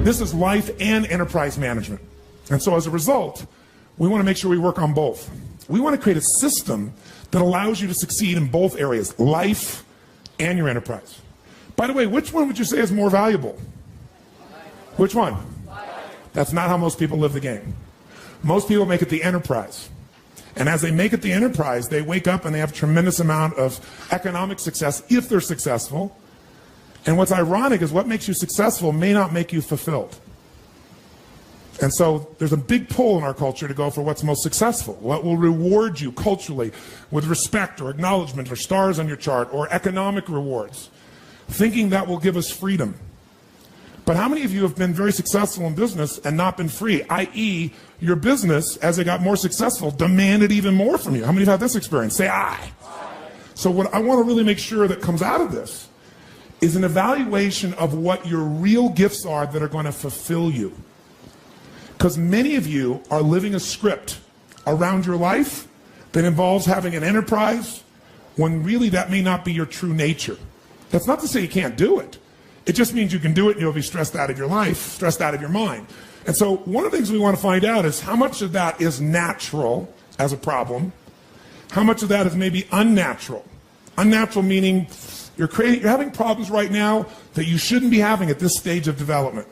This is life and enterprise management. And so as a result, we want to make sure we work on both. We want to create a system that allows you to succeed in both areas, life and your enterprise. By the way, which one would you say is more valuable? Which one? That's not how most people live the game. Most people make it the enterprise. And as they make it the enterprise, they wake up and they have a tremendous amount of economic success if they're successful. And what's ironic is what makes you successful may not make you fulfilled. And so there's a big pull in our culture to go for what's most successful, what will reward you culturally with respect or acknowledgement or stars on your chart or economic rewards, thinking that will give us freedom. But how many of you have been very successful in business and not been free, i.e. your business, as it got more successful, demanded even more from you? How many have had this experience? Say aye. So what I want to really make sure that comes out of this is an evaluation of what your real gifts are that are going to fulfill you. Because many of you are living a script around your life that involves having an enterprise when really that may not be your true nature. That's not to say you can't do it. It just means you can do it and you'll be stressed out of your life, stressed out of your mind. And so one of the things we want to find out is how much of that is natural as a problem, how much of that is maybe unnatural. Unnatural meaning you're having problems right now that you shouldn't be having at this stage of development.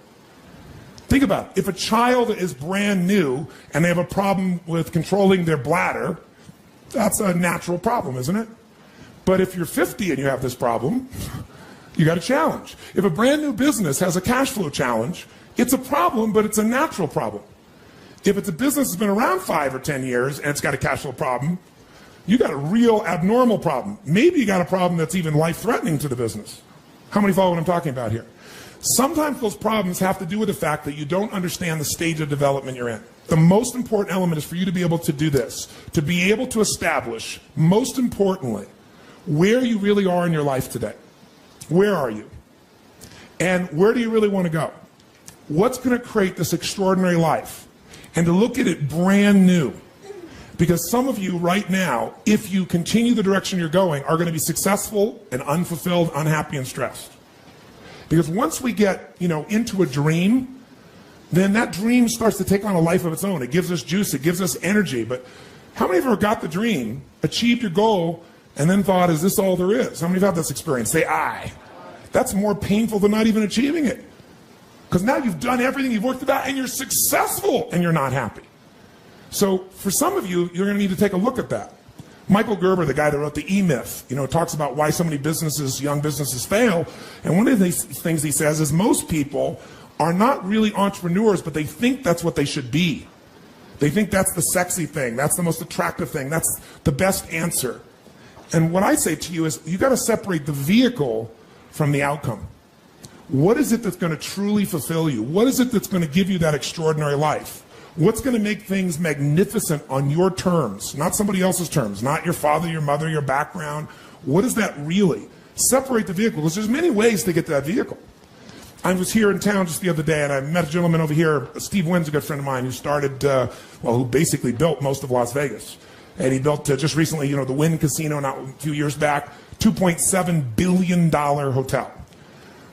Think about it. If a child is brand new and they have a problem with controlling their bladder, that's a natural problem, isn't it? But if you're 50 and you have this problem, you got a challenge. If a brand new business has a cash flow challenge, it's a problem, but it's a natural problem. If it's a business that's been around 5 or 10 years and it's got a cash flow problem, you got a real abnormal problem. Maybe you got a problem that's even life-threatening to the business. How many follow what I'm talking about here? Sometimes those problems have to do with the fact that you don't understand the stage of development you're in. The most important element is for you to be able to do this, to be able to establish, most importantly, where you really are in your life today. Where are you? And where do you really want to go? What's going to create this extraordinary life? And to look at it brand new. Because some of you right now, if you continue the direction you're going, are going to be successful and unfulfilled, unhappy, and stressed. Because once we get, into a dream, then that dream starts to take on a life of its own. It gives us juice, it gives us energy. But how many of you ever got the dream, achieved your goal, and then thought, is this all there is? How many have had this experience? Say aye. That's more painful than not even achieving it. Because now you've done everything, you've worked it out, and you're successful, and you're not happy. So for some of you, you're going to need to take a look at that. Michael Gerber, the guy that wrote the E-Myth, talks about why so many young businesses fail. And one of the things he says is most people are not really entrepreneurs, but they think that's what they should be. They think that's the sexy thing. That's the most attractive thing. That's the best answer. And what I say to you is you got to separate the vehicle from the outcome. What is it that's going to truly fulfill you? What is it that's going to give you that extraordinary life? What's going to make things magnificent on your terms, not somebody else's terms, not your father, your mother, your background? What is that really? Separate the vehicle, because there's many ways to get to that vehicle. I was here in town just the other day, and I met a gentleman over here, Steve Wynn's a good friend of mine, who started, who basically built most of Las Vegas. And he built just recently, the Wynn Casino, not a few years back, $2.7 billion hotel.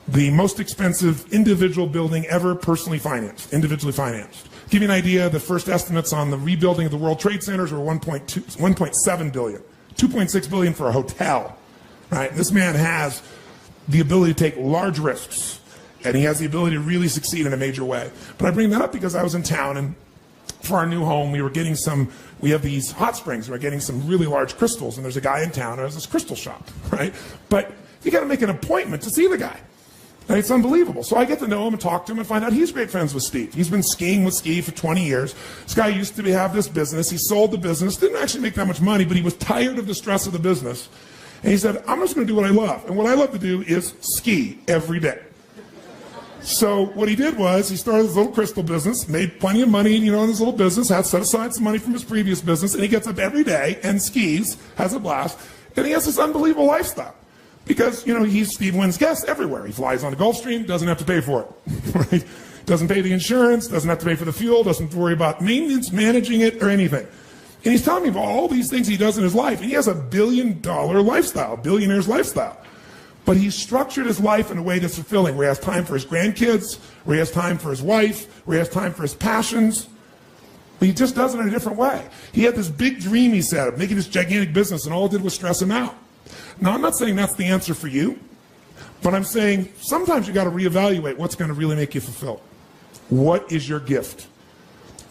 The most expensive individual building ever individually financed. Give you an idea, the first estimates on the rebuilding of the World Trade Centers were 1.7 billion, 2.6 billion for a hotel, right? This man has the ability to take large risks, and he has the ability to really succeed in a major way. But I bring that up because I was in town, and for our new home, we have these hot springs, we're getting some really large crystals, and there's a guy in town who has this crystal shop, right? But you gotta make an appointment to see the guy. And it's unbelievable. So I get to know him and talk to him and find out he's great friends with Steve. He's been skiing with Steve for 20 years. This guy used to have this business. He sold the business, didn't actually make that much money, but he was tired of the stress of the business. And he said, I'm just going to do what I love. And what I love to do is ski every day. So what he did was he started his little crystal business, made plenty of money, in his little business, had set aside some money from his previous business, and he gets up every day and skis, has a blast, and he has this unbelievable lifestyle. Because, he's Steve Wynn's guest everywhere. He flies on the Gulfstream, doesn't have to pay for it, right? Doesn't pay the insurance, doesn't have to pay for the fuel, doesn't worry about maintenance, managing it, or anything. And he's telling me about all these things he does in his life, and he has a $1 billion lifestyle, billionaire's lifestyle. But he's structured his life in a way that's fulfilling, where he has time for his grandkids, where he has time for his wife, where he has time for his passions. But he just does it in a different way. He had this big dream, he said, of making this gigantic business, and all it did was stress him out. Now, I'm not saying that's the answer for you, but I'm saying sometimes you got to reevaluate what's going to really make you fulfilled. What is your gift?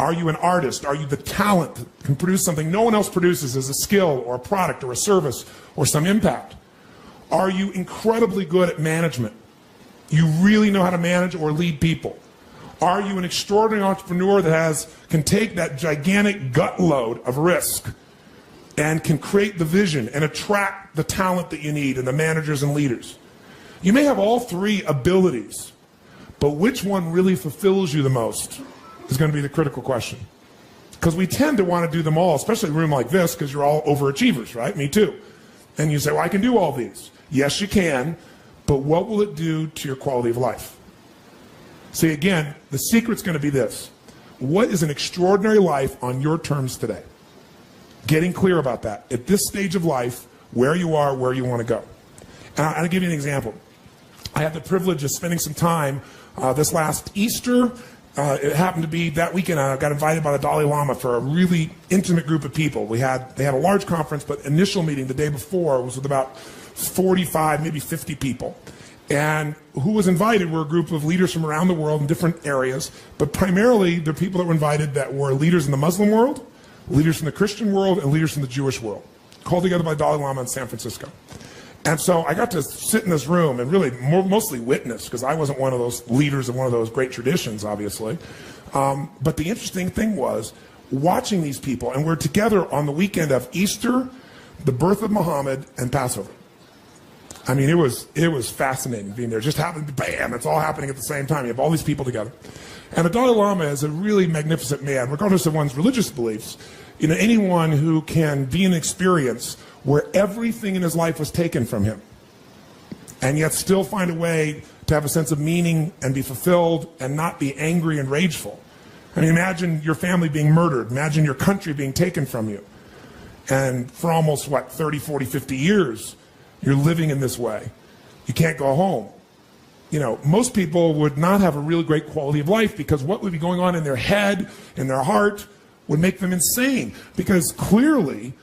Are you an artist? Are you the talent that can produce something no one else produces as a skill or a product or a service or some impact? Are you incredibly good at management? You really know how to manage or lead people? Are you an extraordinary entrepreneur that can take that gigantic gut load of risk and can create the vision and attract the talent that you need and the managers and leaders? You may have all three abilities, but which one really fulfills you the most is going to be the critical question. Because we tend to want to do them all, especially in a room like this, because you're all overachievers, right? Me too. And you say, well, I can do all these. Yes, you can, but what will it do to your quality of life? See, again, the secret's going to be this. What is an extraordinary life on your terms today? Getting clear about that. At this stage of life, where you are, where you want to go. And I'll give you an example. I had the privilege of spending some time this last Easter. It happened to be that weekend I got invited by the Dalai Lama for a really intimate group of people. They had a large conference, but initial meeting the day before was with about 45, maybe 50 people. And who was invited were a group of leaders from around the world in different areas, but primarily the people that were invited that were leaders in the Muslim world, leaders from the Christian world, and leaders from the Jewish world, called together by Dalai Lama in San Francisco. And so I got to sit in this room and really mostly witness, because I wasn't one of those leaders of one of those great traditions, obviously. But the interesting thing was watching these people, and we're together on the weekend of Easter, the birth of Muhammad, and Passover. I mean, it was fascinating being there. Just happened, bam, it's all happening at the same time. You have all these people together. And the Dalai Lama is a really magnificent man, regardless of one's religious beliefs. You know, anyone who can be in an experience where everything in his life was taken from him, and yet still find a way to have a sense of meaning and be fulfilled and not be angry and rageful. I mean, imagine your family being murdered. Imagine your country being taken from you. And for almost, 30, 40, 50 years, you're living in this way. You can't go home. You know, most people would not have a really great quality of life, because what would be going on in their head, in their heart, would make them insane. Because clearly,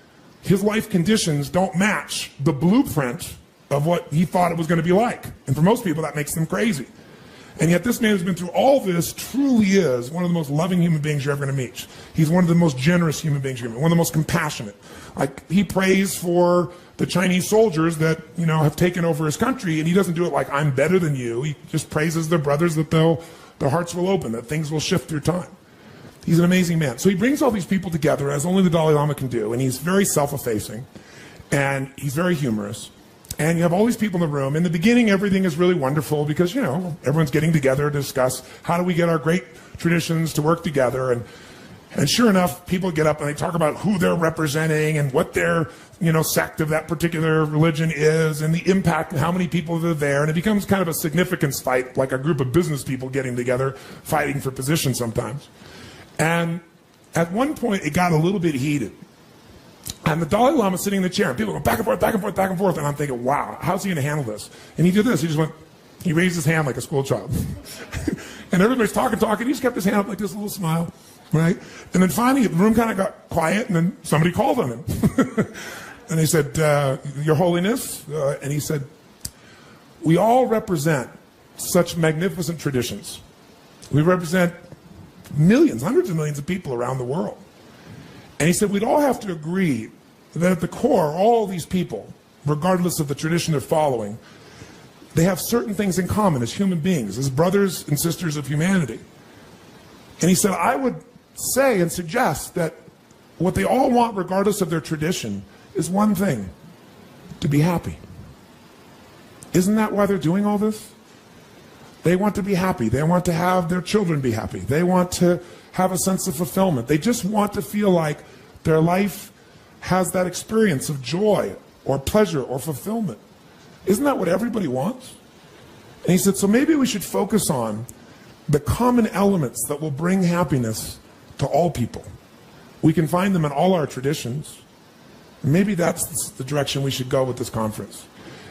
his life conditions don't match the blueprint of what he thought it was going to be like. And for most people, that makes them crazy. And yet this man who's been through all this truly is one of the most loving human beings you're ever going to meet. He's one of the most generous human beings you're going to meet, one of the most compassionate. Like, he prays for the Chinese soldiers that, have taken over his country, and he doesn't do it like, I'm better than you. He just praises their brothers that their hearts will open, that things will shift through time. He's an amazing man. So he brings all these people together, as only the Dalai Lama can do, and he's very self-effacing, and he's very humorous. And you have all these people in the room. In the beginning, everything is really wonderful because, everyone's getting together to discuss how do we get our great traditions to work together. And sure enough, people get up and they talk about who they're representing and what their, sect of that particular religion is, and the impact and how many people are there. And it becomes kind of a significance fight, like a group of business people getting together, fighting for position sometimes. And at one point, it got a little bit heated. And the Dalai Lama sitting in the chair, and people go back and forth, back and forth, back and forth. And I'm thinking, wow, how's he going to handle this? And he did this. He raised his hand like a school child. And everybody's talking. He just kept his hand up like this, little smile, right? And then finally, the room kind of got quiet, and then somebody called on him. And they said, Your Holiness, and he said, we all represent such magnificent traditions. We represent millions, hundreds of millions of people around the world. And he said, we'd all have to agree that at the core, all these people, regardless of the tradition they're following, they have certain things in common as human beings, as brothers and sisters of humanity. And he said, I would say and suggest that what they all want, regardless of their tradition, is one thing: to be happy. Isn't that why they're doing all this? They want to be happy. They want to have their children be happy. They want to have a sense of fulfillment. They just want to feel like their life has that experience of joy or pleasure or fulfillment. Isn't that what everybody wants? And he said, so maybe we should focus on the common elements that will bring happiness to all people. We can find them in all our traditions. Maybe that's the direction we should go with this conference.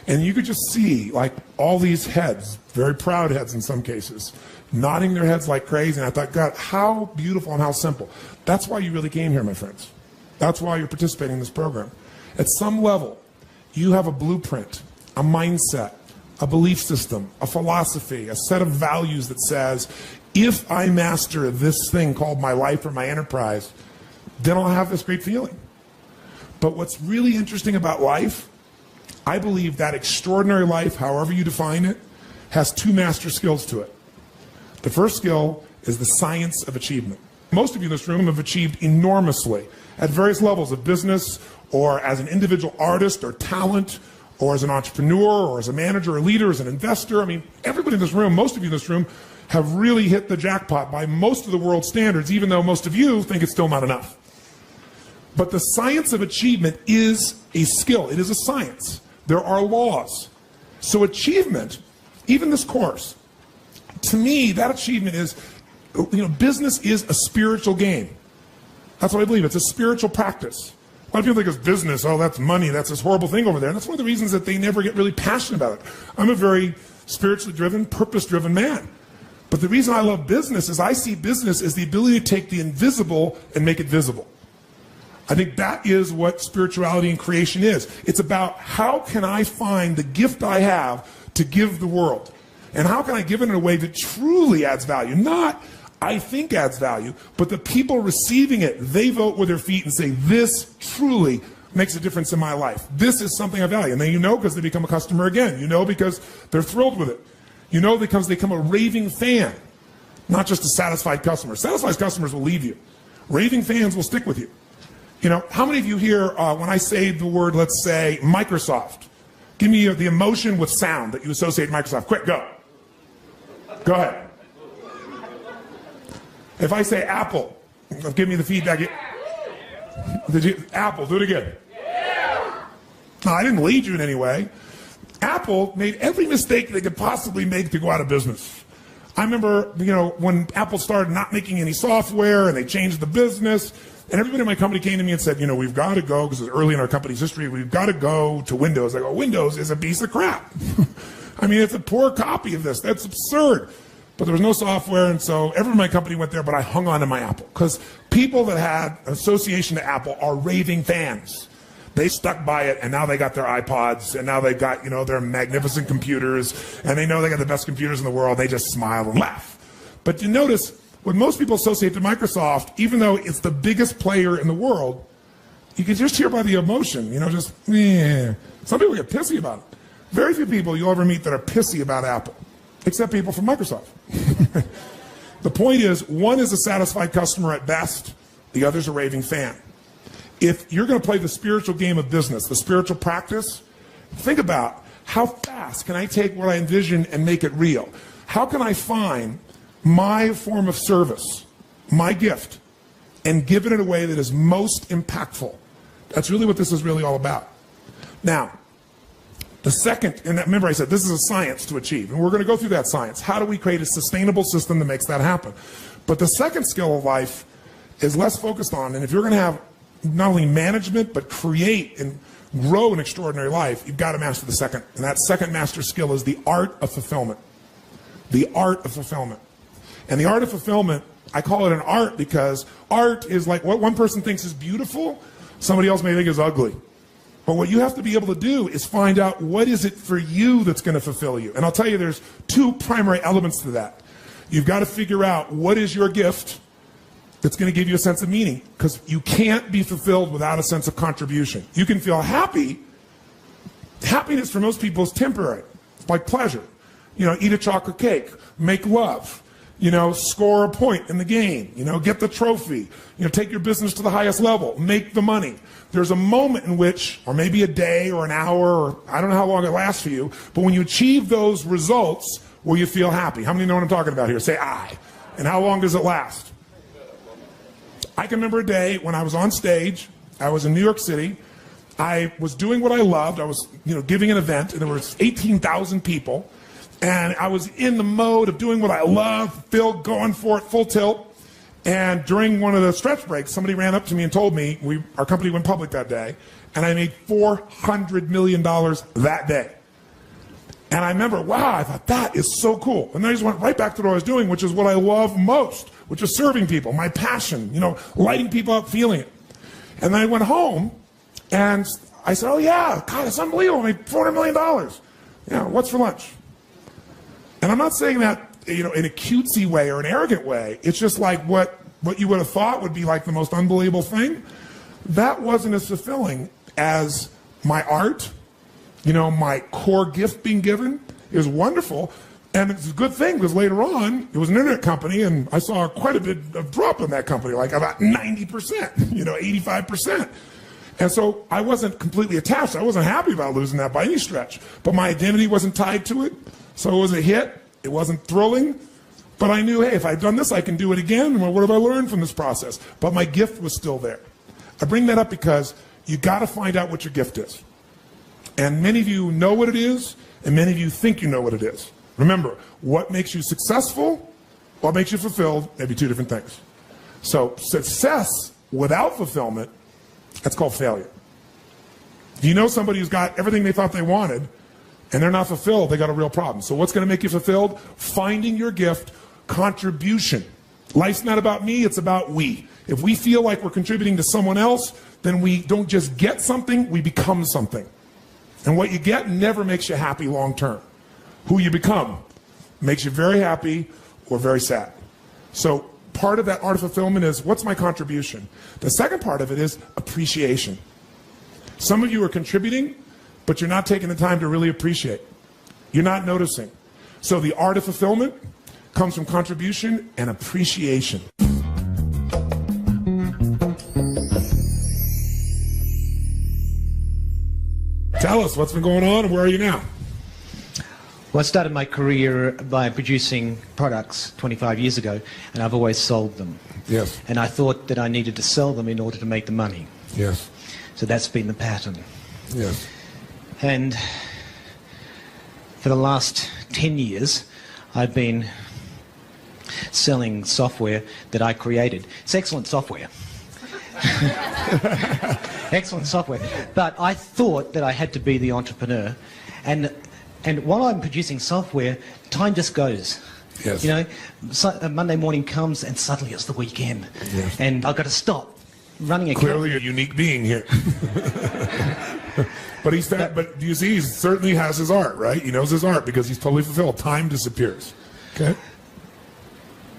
And you could just see like all these heads, very proud heads in some cases, nodding their heads like crazy. And I thought, God, how beautiful and how simple. That's why you really came here, my friends. That's why you're participating in this program. At some level, you have a blueprint, a mindset, a belief system, a philosophy, a set of values that says, if I master this thing called my life or my enterprise, then I'll have this great feeling. But what's really interesting about life, I believe that extraordinary life, however you define it, has two master skills to it. The first skill is the science of achievement. Most of you in this room have achieved enormously at various levels of business, or as an individual artist or talent, or as an entrepreneur, or as a manager or leader, as an investor. I mean, everybody in this room, most of you in this room, have really hit the jackpot by most of the world's standards, even though most of you think it's still not enough. But the science of achievement is a skill. It is a science. There are laws. So achievement, even this course, to me, that achievement is, business is a spiritual game. That's what I believe. It's a spiritual practice. A lot of people think it's business. Oh, that's money. That's this horrible thing over there. And that's one of the reasons that they never get really passionate about it. I'm a very spiritually driven, purpose-driven man. But the reason I love business is I see business as the ability to take the invisible and make it visible. I think that is what spirituality and creation is. It's about how can I find the gift I have to give the world? And how can I give it in a way that truly adds value? Not I think adds value, but the people receiving it, they vote with their feet and say, this truly makes a difference in my life. This is something I value. And then because they become a customer again. Because they're thrilled with it. Because they become a raving fan, not just a satisfied customer. Satisfied customers will leave you. Raving fans will stick with you. How many of you here, when I say the word, let's say, Microsoft, give me the emotion with sound that you associate Microsoft. Quick, go. Go ahead. If I say Apple, give me the feedback. Apple, do it again. No, I didn't lead you in any way. Apple made every mistake they could possibly make to go out of business. I remember, when Apple started not making any software and they changed the business, and everybody in my company came to me and said, we've got to go, because it's early in our company's history, we've got to go to Windows. I go, Windows is a piece of crap. It's a poor copy of this. That's absurd. But there was no software, and so everyone in my company went there, but I hung on to my Apple. Because people that had an association to Apple are raving fans. They stuck by it, and now they got their iPods, and now they got, their magnificent computers, and they know they got the best computers in the world. They just smile and laugh. But you notice, when most people associate to Microsoft, even though it's the biggest player in the world, you can just hear by the emotion, Some people get pissy about it. Very few people you'll ever meet that are pissy about Apple, except people from Microsoft. The point is, one is a satisfied customer at best, the other's a raving fan. If you're going to play the spiritual game of business, the spiritual practice, think about how fast can I take what I envision and make it real? How can I find my form of service, my gift, and give it in a way that is most impactful? That's really what this is really all about. Now, the second, and remember I said this is a science to achieve, and we're going to go through that science. How do we create a sustainable system that makes that happen? But the second skill of life is less focused on, and if you're going to have not only management, but create and grow an extraordinary life, you've got to master the second. And that second master skill is the art of fulfillment. The art of fulfillment. And the art of fulfillment, I call it an art because art is like what one person thinks is beautiful, somebody else may think is ugly. But what you have to be able to do is find out what is it for you that's going to fulfill you. And I'll tell you there's two primary elements to that. You've got to figure out what is your gift that's going to give you a sense of meaning, because you can't be fulfilled without a sense of contribution. You can feel happy. Happiness for most people is temporary. It's like pleasure. Eat a chocolate cake, make love, score a point in the game, get the trophy, take your business to the highest level, make the money. There's a moment in which, or maybe a day or an hour, or I don't know how long it lasts for you, but when you achieve those results, will you feel happy? How many know what I'm talking about here? Say I. And how long does it last? I can remember a day when I was on stage. I was in New York City. I was doing what I loved. I was, giving an event, and there was 18,000 people. And I was in the mode of doing what I love, going for it, full tilt. And during one of the stretch breaks, somebody ran up to me and told me our company went public that day, and I made $400 million that day. And I remember, wow, I thought, that is so cool. And then I just went right back to what I was doing, which is what I love most, which is serving people, my passion, lighting people up, feeling it. And then I went home, and I said, oh yeah, God, it's unbelievable. I made $400 million. What's for lunch? And I'm not saying that, in a cutesy way or an arrogant way. It's just like what you would have thought would be like the most unbelievable thing. That wasn't as fulfilling as my art, my core gift being given. It was wonderful. And it's a good thing because later on, it was an internet company, and I saw quite a bit of drop in that company, like about 90%, 85%. And so I wasn't completely attached. I wasn't happy about losing that by any stretch. But my identity wasn't tied to it. So it was a hit. It wasn't thrilling. But I knew, hey, if I've done this, I can do it again. Well, what have I learned from this process? But my gift was still there. I bring that up because you got to find out what your gift is. And many of you know what it is, and many of you think you know what it is. Remember, what makes you successful, what makes you fulfilled, may be two different things. So success without fulfillment, that's called failure. If you know somebody who's got everything they thought they wanted, and they're not fulfilled, they got a real problem. So what's going to make you fulfilled? Finding your gift, contribution. Life's not about me, it's about we. If we feel like we're contributing to someone else, then we don't just get something, we become something. And what you get never makes you happy long term. Who you become makes you very happy or very sad. So part of that art of fulfillment is, what's my contribution? The second part of it is appreciation. Some of you are contributing, but you're not taking the time to really appreciate. You're not noticing. So the art of fulfillment comes from contribution and appreciation. Tell us what's been going on and where are you now? Well, I started my career by producing products 25 years ago, and I've always sold them. Yes. And I thought that I needed to sell them in order to make the money. Yes. So that's been the pattern. Yes. And for the last 10 years, I've been selling software that I created. It's excellent software. Excellent software. But I thought that I had to be the entrepreneur. And while I'm producing software, time just goes. Yes. Monday morning comes and suddenly it's the weekend. Yes. And I've got to stop running a Clearly a unique being here. But do you see, he certainly has his art, right? He knows his art because he's totally fulfilled. Time disappears. Okay?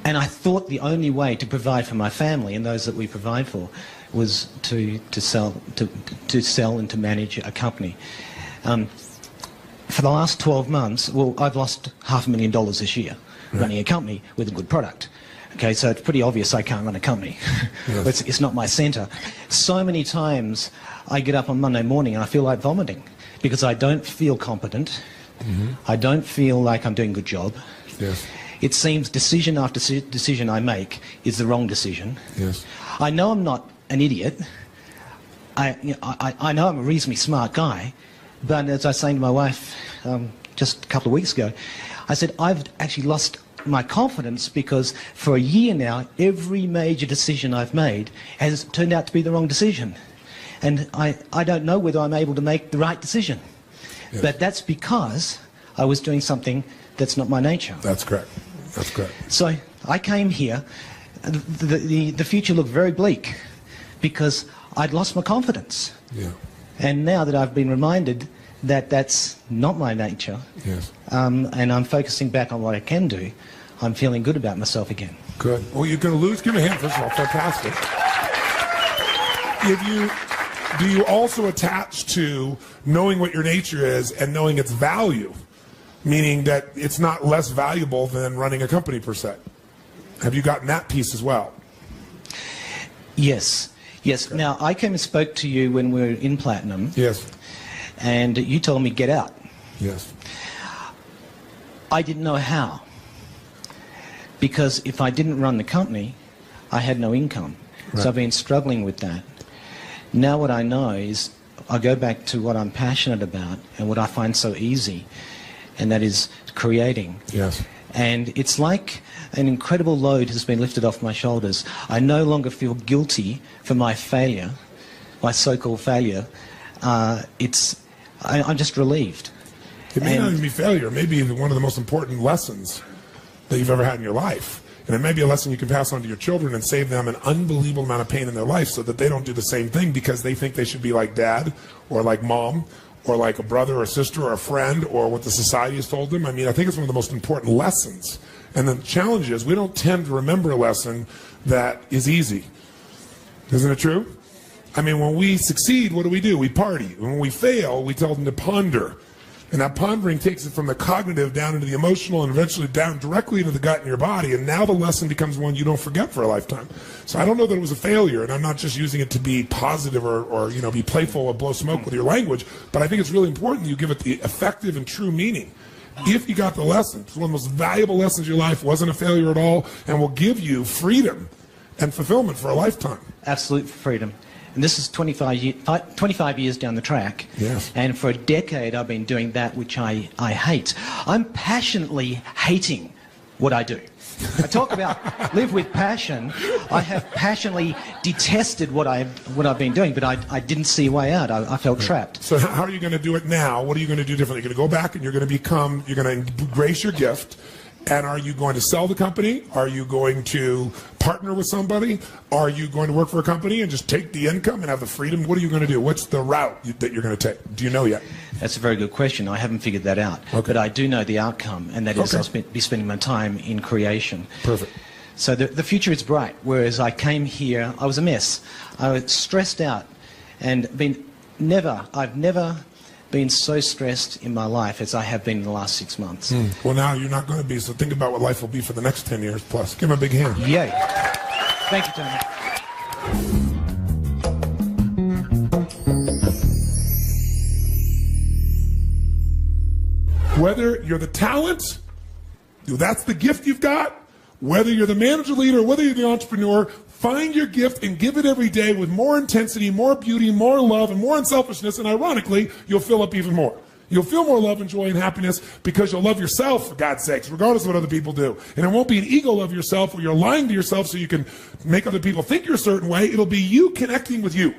And I thought the only way to provide for my family and those that we provide for was to sell and to manage a company. For the last 12 months, well, I've lost $500,000 this year running a company with a good product. Okay, so it's pretty obvious I can't run a company. Yes. It's not my center. So many times I get up on Monday morning and I feel like vomiting because I don't feel competent. Mm-hmm. I don't feel like I'm doing a good job. Yes. It seems decision after decision I make is the wrong decision. Yes. I know I'm not an idiot. I know I'm a reasonably smart guy, but as I was saying to my wife just a couple of weeks ago, I said, I've actually lost my confidence because for a year now, every major decision I've made has turned out to be the wrong decision. And I don't know whether I'm able to make the right decision. Yes. But that's because I was doing something that's not my nature. That's correct. That's correct. So I came here. The future looked very bleak because I'd lost my confidence. Yeah. And now that I've been reminded that that's not my nature, yes. And I'm focusing back on what I can do, I'm feeling good about myself again. Good. Well, you're going to lose. Give me a hand, first of all. Fantastic. Do you also attach to knowing what your nature is and knowing its value, meaning that it's not less valuable than running a company per se? Have you gotten that piece as well? Yes. Yes. Okay. Now, I came and spoke to you when we were in Platinum. Yes. And you told me, get out. Yes. I didn't know how. Because if I didn't run the company, I had no income. Right. So I've been struggling with that. Now what I know is I go back to what I'm passionate about and what I find so easy, and that is creating. Yes. And it's like an incredible load has been lifted off my shoulders. I no longer feel guilty for my failure, my so-called failure. I'm just relieved. It may not even be failure. It may be one of the most important lessons that you've ever had in your life. And it may be a lesson you can pass on to your children and save them an unbelievable amount of pain in their life so that they don't do the same thing because they think they should be like dad or like mom or like a brother or a sister or a friend or what the society has told them. I mean, I think it's one of the most important lessons. And the challenge is we don't tend to remember a lesson that is easy. Isn't it true? I mean, when we succeed, what do? We party. When we fail, we tell them to ponder. And that pondering takes it from the cognitive down into the emotional and eventually down directly into the gut in your body. And now the lesson becomes one you don't forget for a lifetime. So I don't know that it was a failure, and I'm not just using it to be positive or be playful or blow smoke with your language, but I think it's really important you give it the effective and true meaning. If you got the lesson, it's one of the most valuable lessons of your life, wasn't a failure at all, and will give you freedom and fulfillment for a lifetime. Absolute freedom. And this is 25 years down the track. Yes. And for a decade, I've been doing that which I hate. I'm passionately hating what I do. I talk about live with passion. I have passionately detested what I've been doing, but I didn't see a way out. I felt trapped. So how are you going to do it now? What are you going to do differently? You're going to go back and you're going to embrace your gift. And are you going to sell the company? Are you going to partner with somebody? Are you going to work for a company and just take the income and have the freedom? What are you going to do? What's the route that you're going to take? Do you know yet? That's a very good question. I haven't figured that out. Okay. But I do know the outcome, and that is I'll be spending my time in creation. Perfect. So the future is bright, whereas I came here, I was a mess. I was stressed out and I've never been so stressed in my life as I have been in the last 6 months. Well, now you're not going to be, so think about what life will be for the next 10 years plus. Give him a big hand. Yay. Thank you, Tony. Whether you're the talent, that's the gift you've got, whether you're the manager, leader, whether you're the entrepreneur, find your gift and give it every day with more intensity, more beauty, more love, and more unselfishness, and ironically, you'll fill up even more. You'll feel more love and joy and happiness because you'll love yourself, for God's sakes, regardless of what other people do. And it won't be an ego love yourself where you're lying to yourself so you can make other people think you're a certain way. It'll be you connecting with you.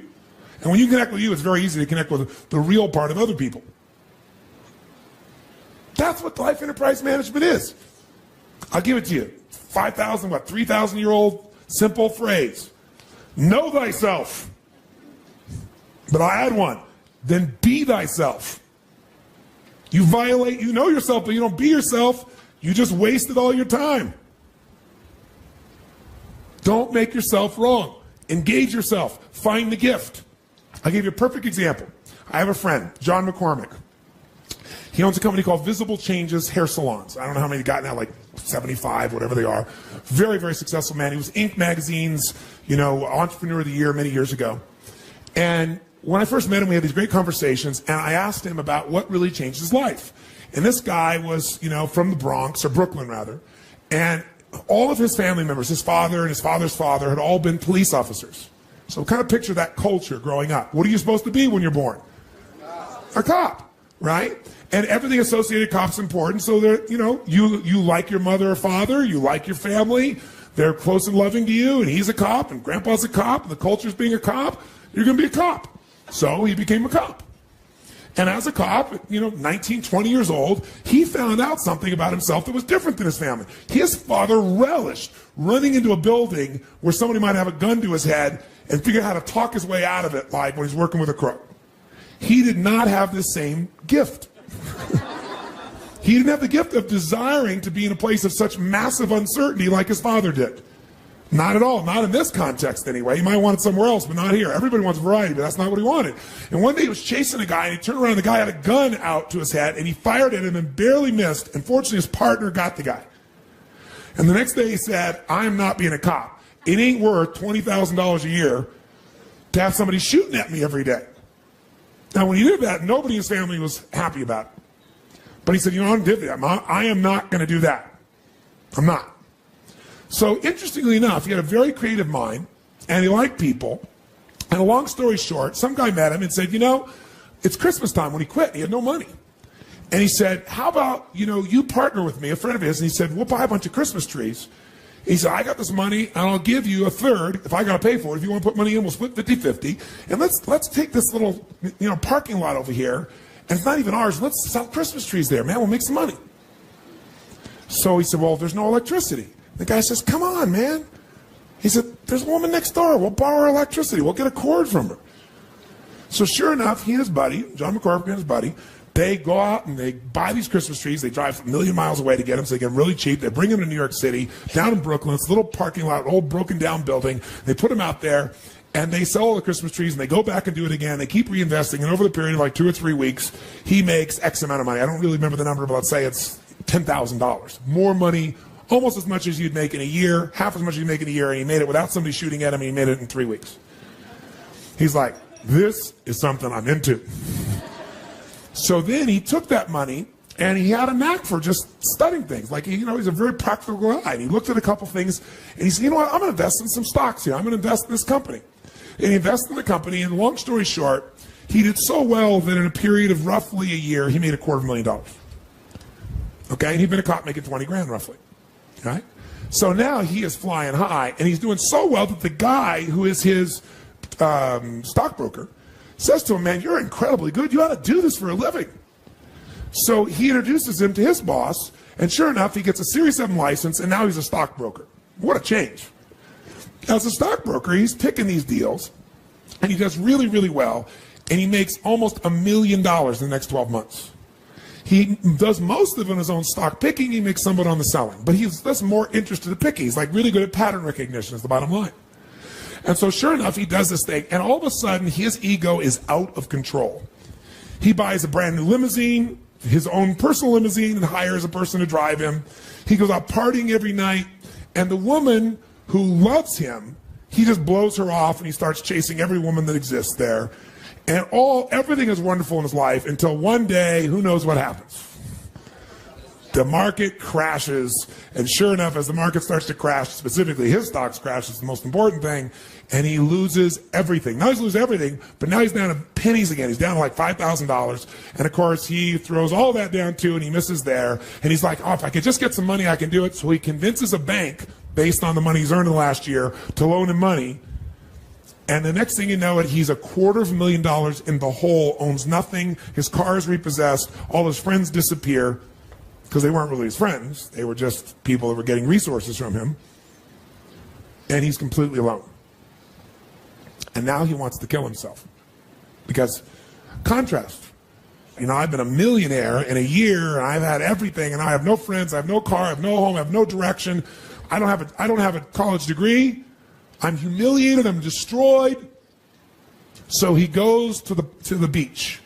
And when you connect with you, it's very easy to connect with the real part of other people. That's what life enterprise management is. I'll give it to you. 3,000-year-old simple phrase. Know thyself. But I'll add one. Then be thyself. You know yourself, but you don't be yourself. You just wasted all your time. Don't make yourself wrong. Engage yourself. Find the gift. I'll give you a perfect example. I have a friend, John McCormick. He owns a company called Visible Changes Hair Salons. I don't know how many he got now, like 75, whatever they are. Very, very successful man. He was Inc. magazine's, Entrepreneur of the Year many years ago. And when I first met him, we had these great conversations, and I asked him about what really changed his life. And this guy was, from the Bronx, or Brooklyn rather, and all of his family members, his father and his father's father, had all been police officers. So kind of picture that culture growing up. What are you supposed to be when you're born? A cop, right? And everything associated with cops is important. So that you like your mother or father, you like your family, they're close and loving to you, and he's a cop, and grandpa's a cop, and the culture's being a cop, you're going to be a cop. So he became a cop. And as a cop, 19, 20 years old, he found out something about himself that was different than his family. His father relished running into a building where somebody might have a gun to his head and figure out how to talk his way out of it, like when he's working with a crook. He did not have the same gift. He didn't have the gift of desiring to be in a place of such massive uncertainty like his father did. Not at all. Not in this context, anyway. He might want it somewhere else, but not here. Everybody wants variety, but that's not what he wanted. And one day he was chasing a guy, and he turned around, and the guy had a gun out to his head, and he fired at him and barely missed. And fortunately, his partner got the guy. And the next day he said, I'm not being a cop. It ain't worth $20,000 a year to have somebody shooting at me every day. Now, when he did that, nobody in his family was happy about it. But he said, I am not going to do that. I'm not. So interestingly enough, he had a very creative mind, and he liked people. And a long story short, some guy met him and said, it's Christmas time when he quit. He had no money. And he said, how about, you partner with me, a friend of his, and he said, we'll buy a bunch of Christmas trees. He said, I got this money, and I'll give you a third if I got to pay for it. If you want to put money in, we'll split 50-50. And let's take this little, parking lot over here, And it's not even ours. Let's sell Christmas trees there, man. We'll make some money. So he said, well, there's no electricity. The guy says, come on, man. He said, there's a woman next door. We'll borrow her electricity. We'll get a cord from her. So sure enough, he and his buddy, John McCormick and his buddy, they go out and they buy these Christmas trees. They drive a million miles away to get them, so they get them really cheap. They bring them to New York City, down in Brooklyn. It's a little parking lot, old broken down building. They put them out there. And they sell all the Christmas trees, and they go back and do it again. They keep reinvesting, and over the period of like 2 or 3 weeks, he makes X amount of money. I don't really remember the number, but let's say it's $10,000. More money, almost as much as you'd make in a year, half as much as you'd make in a year, and he made it without somebody shooting at him, and he made it in 3 weeks. He's like, this is something I'm into. So then he took that money, and he had a knack for just studying things. Like, he's a very practical guy. And he looked at a couple things, and he said, you know what, I'm going to invest in some stocks here. I'm going to invest in this company. And he invested in the company, and long story short, he did so well that in a period of roughly a year, he made $250,000. Okay, and he'd been a cop making 20 grand roughly. Okay, so now he is flying high, and he's doing so well that the guy who is his stockbroker says to him, man, you're incredibly good. You ought to do this for a living. So he introduces him to his boss, and sure enough, he gets a Series 7 license, and now he's a stockbroker. What a change. As a stockbroker, he's picking these deals, and he does really, really well, and he makes almost $1 million in the next 12 months. He does most of it on his own stock picking. He makes some of it on the selling, but he's just more interested in picking. He's like really good at pattern recognition is the bottom line. And so sure enough, he does this thing, and all of a sudden, his ego is out of control. He buys a brand new limousine, his own personal limousine, and hires a person to drive him. He goes out partying every night, and the woman who loves him, he just blows her off, and he starts chasing every woman that exists there. And everything is wonderful in his life until one day, who knows what happens? The market crashes, and sure enough, as the market starts to crash, specifically his stocks crash, is the most important thing, and he loses everything. Now he's losing everything, but now he's down to pennies again. He's down to like $5,000, and of course he throws all that down too, and he misses there, and he's like, oh, if I could just get some money, I can do it. So he convinces a bank, based on the money he's earned in the last year, to loan him money. And the next thing you know, he's $250,000 in the hole, owns nothing, his car is repossessed, all his friends disappear, because they weren't really his friends. They were just people that were getting resources from him. And he's completely alone. And now he wants to kill himself. Because, contrast, I've been a millionaire in a year, and I've had everything, and I have no friends, I have no car, I have no home, I have no direction. I don't have a college degree. I'm humiliated, I'm destroyed. So he goes to the beach,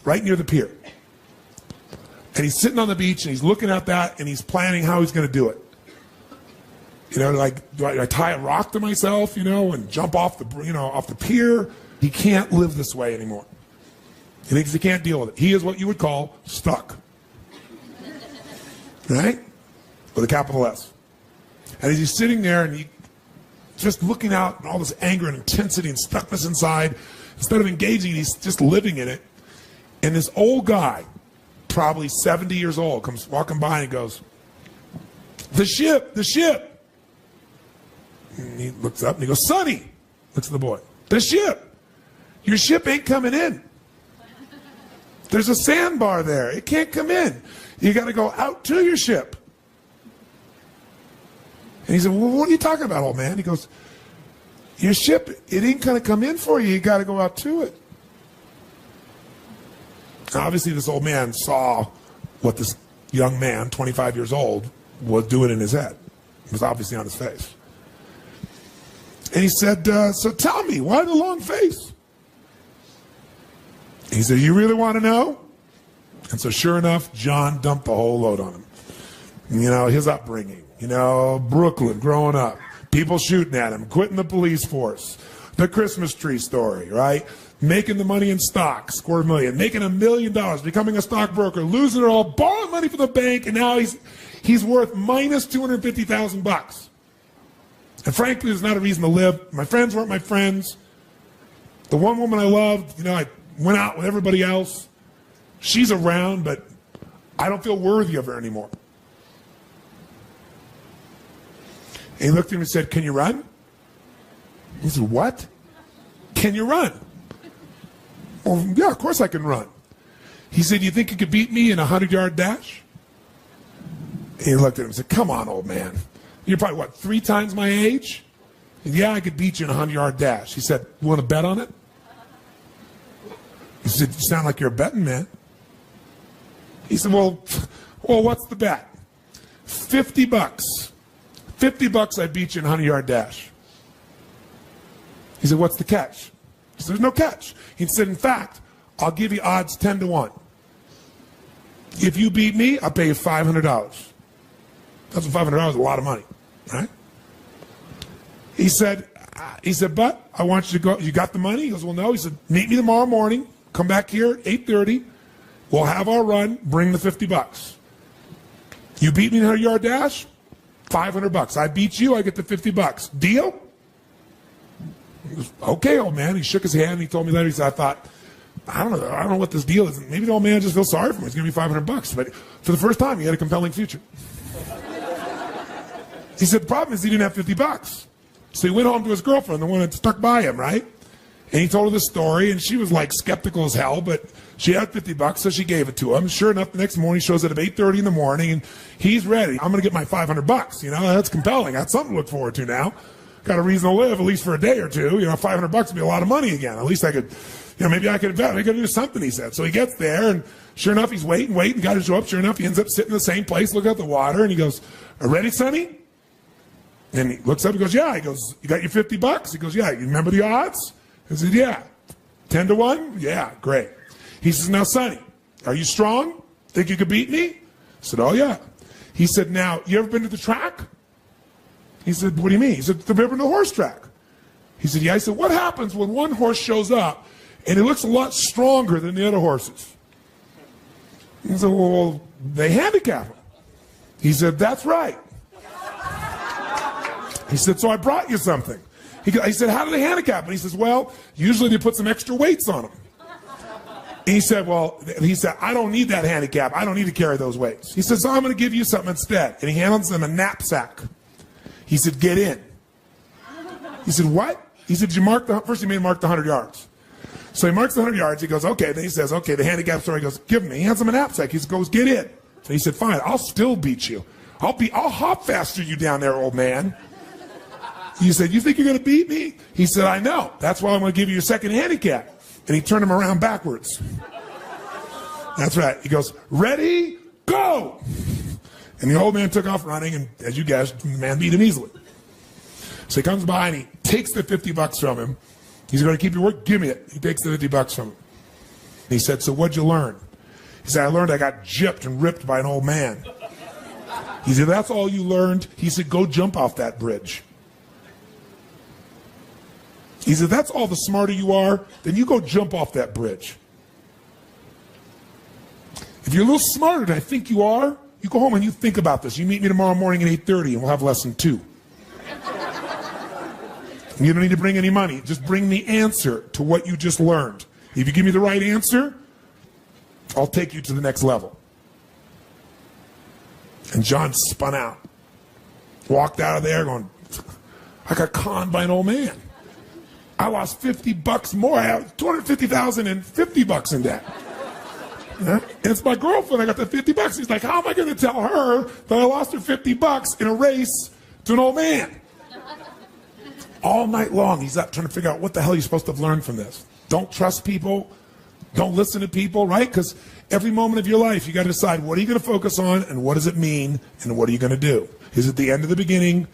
right near the pier. And he's sitting on the beach, and he's looking at that, and he's planning how he's going to do it. Like, do I tie a rock to myself, and jump off the pier? He can't live this way anymore. He thinks he can't deal with it. He is what you would call stuck. Right? With a capital S. And as he's sitting there, and just looking out, and all this anger and intensity and stuckness inside, instead of engaging, he's just living in it. And this old guy, probably 70 years old, comes walking by and goes, the ship. And he looks up and he goes, Sonny, looks at the boy, the ship. Your ship ain't coming in. There's a sandbar there. It can't come in. You got to go out to your ship. And he said, well, what are you talking about, old man? He goes, your ship, it ain't going to come in for you. You got to go out to it. Obviously, this old man saw what this young man, 25 years old, was doing in his head. It was obviously on his face. And he said, so tell me, why the long face? He said, you really want to know? And so sure enough, John dumped the whole load on him. His upbringing, Brooklyn, growing up, people shooting at him, quitting the police force, the Christmas tree story, right? Making the money in stocks, $250,000, making $1 million, becoming a stockbroker, losing it all, borrowing money from the bank, and now he's worth minus $250,000. And frankly, there's not a reason to live. My friends weren't my friends. The one woman I loved, I went out with everybody else. She's around, but I don't feel worthy of her anymore. And he looked at him and said, can you run? He said, what? Can you run? Well, yeah, of course I can run. He said, you think you could beat me in a 100-yard dash? And he looked at him and said, come on, old man. You're probably, what, 3 times my age? And yeah, I could beat you in a 100-yard dash. He said, you want to bet on it? He said, you sound like you're a betting man. He said, well, what's the bet? $50. $50 I beat you in a 100-yard dash. He said, what's the catch? He said, there's no catch. He said, in fact, I'll give you odds 10 to 1. If you beat me, I'll pay you $500. That's $500 is a lot of money, right? He said, but I want you to go. You got the money? He goes, well, no. He said, meet me tomorrow morning. Come back here at 8:30. We'll have our run. Bring the $50. You beat me in a 100-yard dash, $500. I beat you, I get the $50. Deal? He goes, okay, old man. He shook his hand and he told me later, he said, I don't know what this deal is. Maybe the old man just feels sorry for me. He's giving me $500. But for the first time, he had a compelling future. He said the problem is he didn't have $50. So he went home to his girlfriend, the one that stuck by him, right? And he told her the story, and she was like skeptical as hell, but she had $50, so she gave it to him. Sure enough, the next morning he shows up at 8:30 in the morning, and he's ready. I'm going to get my $500. You know, that's compelling. That's something to look forward to now. Got a reason to live, at least for a day or two. You know, $500 would be a lot of money again. At least I could, maybe I could invest. I could do something, he said. So he gets there, and sure enough, he's waiting, got to show up. Sure enough, he ends up sitting in the same place, looking at the water, and he goes, ready, Sonny? And he looks up and goes, yeah. He goes, you got your $50? He goes, yeah. You remember the odds? He said, yeah. 10 to 1? Yeah, great. He says, now, Sonny, are you strong? Think you could beat me? I said, oh, yeah. He said, now, you ever been to the track? He said, what do you mean? He said, have you ever been to the horse track? He said, yeah. I said, what happens when one horse shows up and it looks a lot stronger than the other horses? He said, well, they handicap him. He said, that's right. He said, so I brought you something. He said, how do they handicap him? He says, well, usually they put some extra weights on him. And he said, I don't need that handicap. I don't need to carry those weights. He said, so I'm going to give you something instead. And he hands him a knapsack. He said, get in. He said, what? He said, first he made him mark the 100 yards. So he marks the 100 yards. He goes, okay. Then he says, okay, the handicap story. He goes, give me. He hands him a knapsack. He goes, get in. So he said, fine, I'll still beat you. I'll hop faster you down there, old man. He said, you think you're going to beat me? He said, I know. That's why I'm going to give you your second handicap. And he turned him around backwards. That's right. He goes, ready, go. And the old man took off running, and as you guessed, the man beat him easily. So he comes by and he takes the $50 from him. He's going to keep your word? Give me it. He takes the $50 from him. And he said, so what'd you learn? He said, I learned I got gypped and ripped by an old man. He said, that's all you learned? He said, go jump off that bridge. He said, that's all the smarter you are, then you go jump off that bridge. If you're a little smarter than I think you are, you go home and you think about this. You meet me tomorrow morning at 8:30 and we'll have lesson 2. You don't need to bring any money. Just bring the answer to what you just learned. If you give me the right answer, I'll take you to the next level. And John spun out. Walked out of there going, I got conned by an old man. I lost $50 more. I have $250,000 and $50 in debt. And it's my girlfriend. I got the $50. He's like, how am I going to tell her that I lost her $50 in a race to an old man? All night long, he's up trying to figure out what the hell you're supposed to have learned from this. Don't trust people. Don't listen to people, right? Because every moment of your life, you got to decide what are you going to focus on and what does it mean and what are you going to do? Is it the end of the beginning?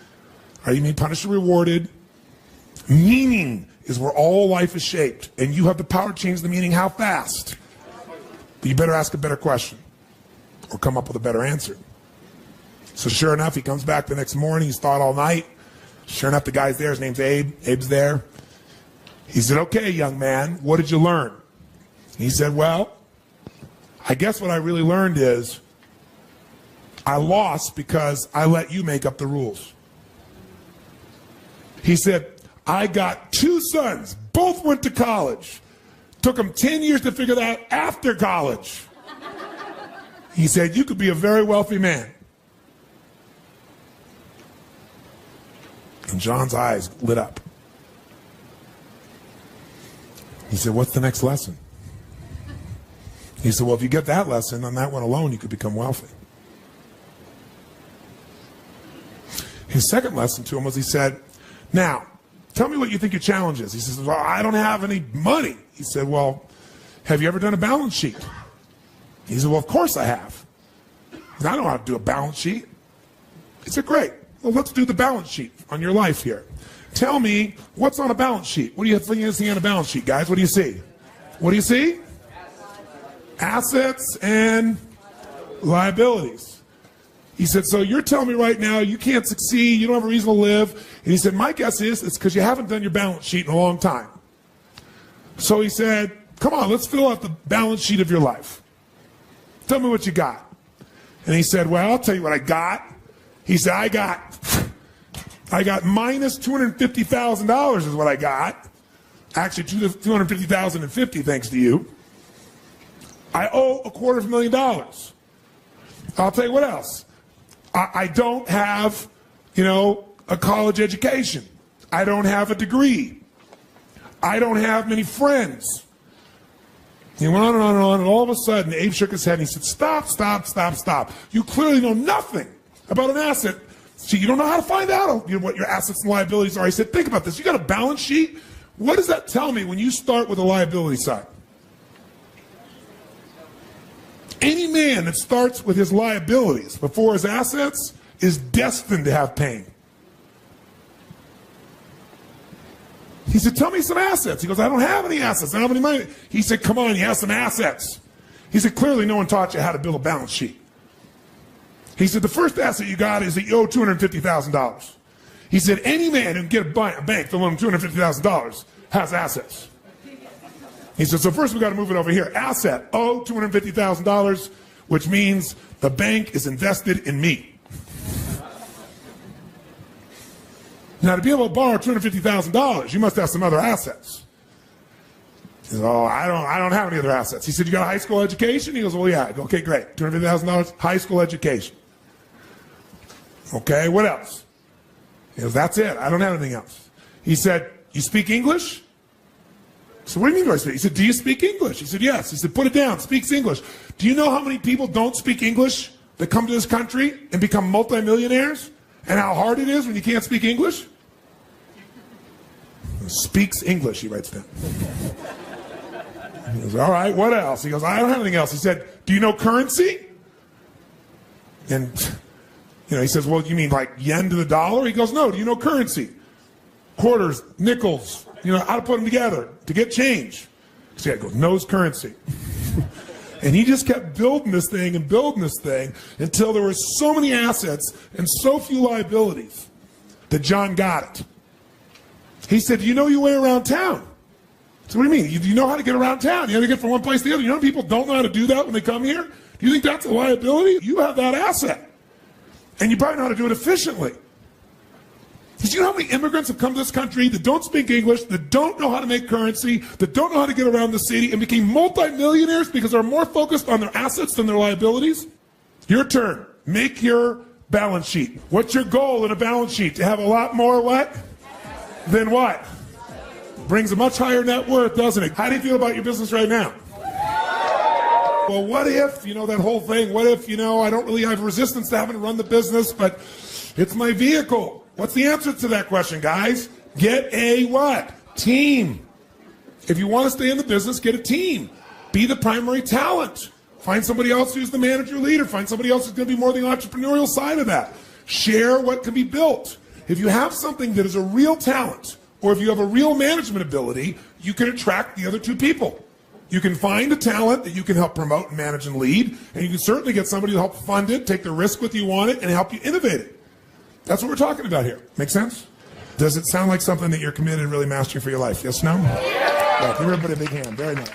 Are you being punished or rewarded? Meaning is where all life is shaped, and you have the power to change the meaning how fast. But you better ask a better question or come up with a better answer. So sure enough, he comes back the next morning. He's thought all night. Sure enough, the guy's there. His name's Abe. Abe's there. He said, okay, young man, what did you learn? He said, well, I guess what I really learned is I lost because I let you make up the rules. He said, I got 2 sons. Both went to college. Took them 10 years to figure that out after college. He said, you could be a very wealthy man. And John's eyes lit up. He said, what's the next lesson? He said, well, if you get that lesson, on that one alone, you could become wealthy. His second lesson to him was he said, now, tell me what you think your challenge is. He says, well, I don't have any money. He said, well, have you ever done a balance sheet? He said, well, of course I have. He said, I know how to do a balance sheet. He said, great. Well, let's do the balance sheet on your life here. Tell me, what's on a balance sheet? What do you think is on a balance sheet, guys? What do you see? What do you see? Assets and liabilities. He said, so you're telling me right now you can't succeed, you don't have a reason to live. And he said, my guess is it's because you haven't done your balance sheet in a long time. So he said, come on, let's fill out the balance sheet of your life. Tell me what you got. And he said, well, I'll tell you what I got. He said, I got minus $250,000 is what I got. Actually, $250,050 thanks to you. I owe $250,000. I'll tell you what else. I don't have, a college education. I don't have a degree. I don't have many friends. He went on and on and on, and all of a sudden, Abe shook his head and he said, stop, stop, stop, stop. You clearly know nothing about an asset. See, you don't know how to find out what your assets and liabilities are. He said, think about this. You got a balance sheet? What does that tell me when you start with the liability side? Any man that starts with his liabilities before his assets is destined to have pain. He said, tell me some assets. He goes, I don't have any assets. I don't have any money. He said, come on, you have some assets. He said, clearly no one taught you how to build a balance sheet. He said, the first asset you got is that you owe $250,000. He said, any man who can get a bank to loan him $250,000 has assets. He said, so first we got to move it over here. Asset, owe $250,000, which means the bank is invested in me. Now, to be able to borrow $250,000, you must have some other assets. He said, oh, I don't have any other assets. He said, you got a high school education? He goes, well, yeah. I go, okay, great. $250,000, high school education. Okay, what else? He goes, that's it. I don't have anything else. He said, you speak English? So what do you mean do I speak? He said, do you speak English? He said, yes. He said, put it down, speaks English. Do you know how many people don't speak English that come to this country and become multimillionaires? And how hard it is when you can't speak English? Speaks English, he writes down. He goes, all right, what else? He goes, I don't have anything else. He said, do you know currency? And, he says, well, you mean like yen to the dollar? He goes, no, do you know currency? Quarters, nickels, how to put them together to get change. So he goes, knows currency. And he just kept building this thing and building this thing until there were so many assets and so few liabilities that John got it. He said, do you know your way around town? So what do you mean? Do you know how to get around town? You know how to get from one place to the other. You know people don't know how to do that when they come here? Do you think that's a liability? You have that asset. And you probably know how to do it efficiently. Because you know how many immigrants have come to this country that don't speak English, that don't know how to make currency, that don't know how to get around the city, and became multimillionaires because they're more focused on their assets than their liabilities? Your turn. Make your balance sheet. What's your goal in a balance sheet? To have a lot more what? Than what? Brings a much higher net worth, doesn't it? How do you feel about your business right now? Well, what if, that whole thing, what if, I don't really have resistance to having to run the business, but it's my vehicle. What's the answer to that question, guys? Get a what? Team. If you want to stay in the business, get a team. Be the primary talent. Find somebody else who's the manager leader. Find somebody else who's going to be more the entrepreneurial side of that. Share what can be built. If you have something that is a real talent, or if you have a real management ability, you can attract the other two people. You can find a talent that you can help promote and manage and lead, and you can certainly get somebody to help fund it, take the risk with you on it, and help you innovate it. That's what we're talking about here. Make sense? Does it sound like something that you're committed to really mastering for your life? Yes, no? Yeah. Well, give everybody a big hand. Very nice.